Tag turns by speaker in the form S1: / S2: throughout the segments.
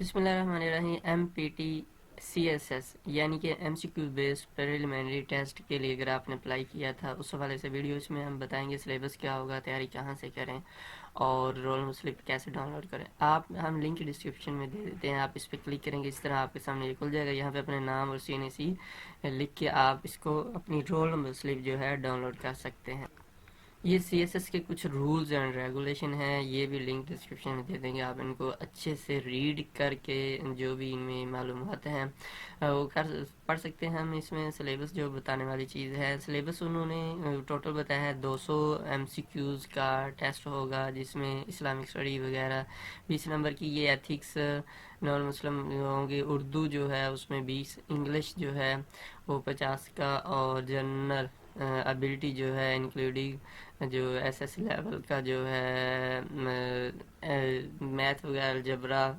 S1: بسم اللہ الرحمن الرحیم. MPT CSS یعنی کہ MCQ بیسڈ پریلیمنری ٹیسٹ کے لیے اگر آپ نے اپلائی کیا تھا اس حوالے سے ویڈیوز میں ہم بتائیں گے سلیبس کیا ہوگا, تیاری کہاں سے کریں اور رول نمبر سلپ کیسے ڈاؤن لوڈ کریں. ہم لنک ڈسکرپشن میں دے دیتے ہیں, آپ اس پہ کلک کریں گے, اس طرح آپ کے سامنے یہ کھل جائے گا. یہاں پہ اپنے نام اور CNC لکھ کے آپ اس کو اپنی رول نمبر سلپ جو ہے ڈاؤن لوڈ کر سکتے ہیں. یہ CSS کے کچھ رولز اینڈ ریگولیشن ہیں, یہ بھی لنک ڈسکرپشن میں دے دیں گے. آپ ان کو اچھے سے ریڈ کر کے جو بھی ان میں معلومات ہیں وہ پڑھ سکتے ہیں. ہم اس میں سلیبس جو بتانے والی چیز ہے, سلیبس انہوں نے ٹوٹل بتایا ہے 200 MCQs کا ٹیسٹ ہوگا, جس میں اسلامک اسٹڈی وغیرہ 20 نمبر کی, یہ ایتھکس نان مسلم ہوں گے, اردو جو ہے اس میں 20, انگلش جو ہے وہ 50 کا, اور جنرل ابیلٹی جو ہے انکلوڈنگ جو SS لیول کا جو ہے میتھ وغیرہ الجبرا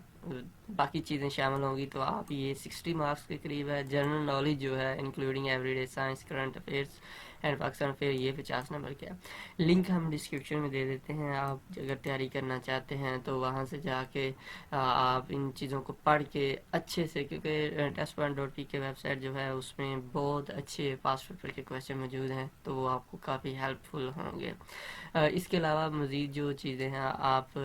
S1: باقی چیزیں شامل ہوں گی, تو آپ یہ 60 مارکس کے قریب ہے. جنرل نالج جو ہے including every day science, current affairs and Pakistan affair, یہ 50 نمبر کا ہے. لنک ہم ڈسکرپشن میں دے دیتے ہیں. آپ اگر تیاری کرنا چاہتے ہیں تو وہاں سے جا کے آپ ان چیزوں کو پڑھ کے اچھے سے, کیونکہ test1.p کے ویب سائٹ جو ہے اس میں بہت اچھے پاس پیپر کے کویشچن موجود ہیں, تو وہ آپ کو کافی ہیلپ فل ہوں گے. اس کے علاوہ مزید جو چیزیں ہیں آپ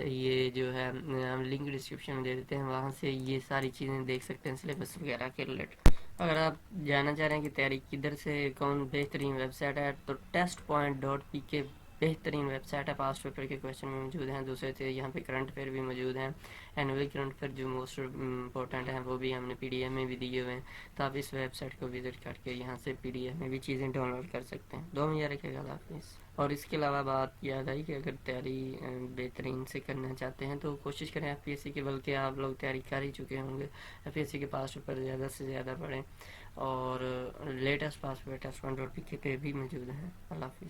S1: یہ جو ہے ہم لنک ڈسکرپشن میں دے دیتے ہیں, وہاں سے یہ ساری چیزیں دیکھ سکتے ہیں سلیبس وغیرہ کے ریلیٹڈ. اگر آپ جاننا چاہ رہے ہیں کہ تیاری کدھر سے کون بہترین ویب سائٹ ہے, تو test.p کے بہترین ویب سائٹ ہے. پاس پیپر کے کویشچن میں موجود ہیں. دوسرے تھے یہاں پہ کرنٹ افیئر بھی موجود ہیں, اینوئل کرنٹ افیئر جو موسٹ امپورٹنٹ ہیں وہ بھی ہم نے PDF میں بھی دیے ہوئے ہیں, تو آپ اس ویب سائٹ کو وزٹ کر کے یہاں سے PDF میں بھی چیزیں ڈاؤن لوڈ کر سکتے ہیں. دو میں رکھے گا. اللہ حافظ. اور اس کے علاوہ بات یاد آئی کہ اگر تیاری بہترین سے کرنا چاہتے ہیں تو کوشش کریں FPSC کی, بلکہ آپ لوگ تیاری کر ہی چکے ہوں گے. FPSC کے پاس پیپر زیادہ سے زیادہ پڑھیں, اور لیٹسٹ پاس پیپر test1.p کے پہ بھی موجود ہیں. اللہ حافظ.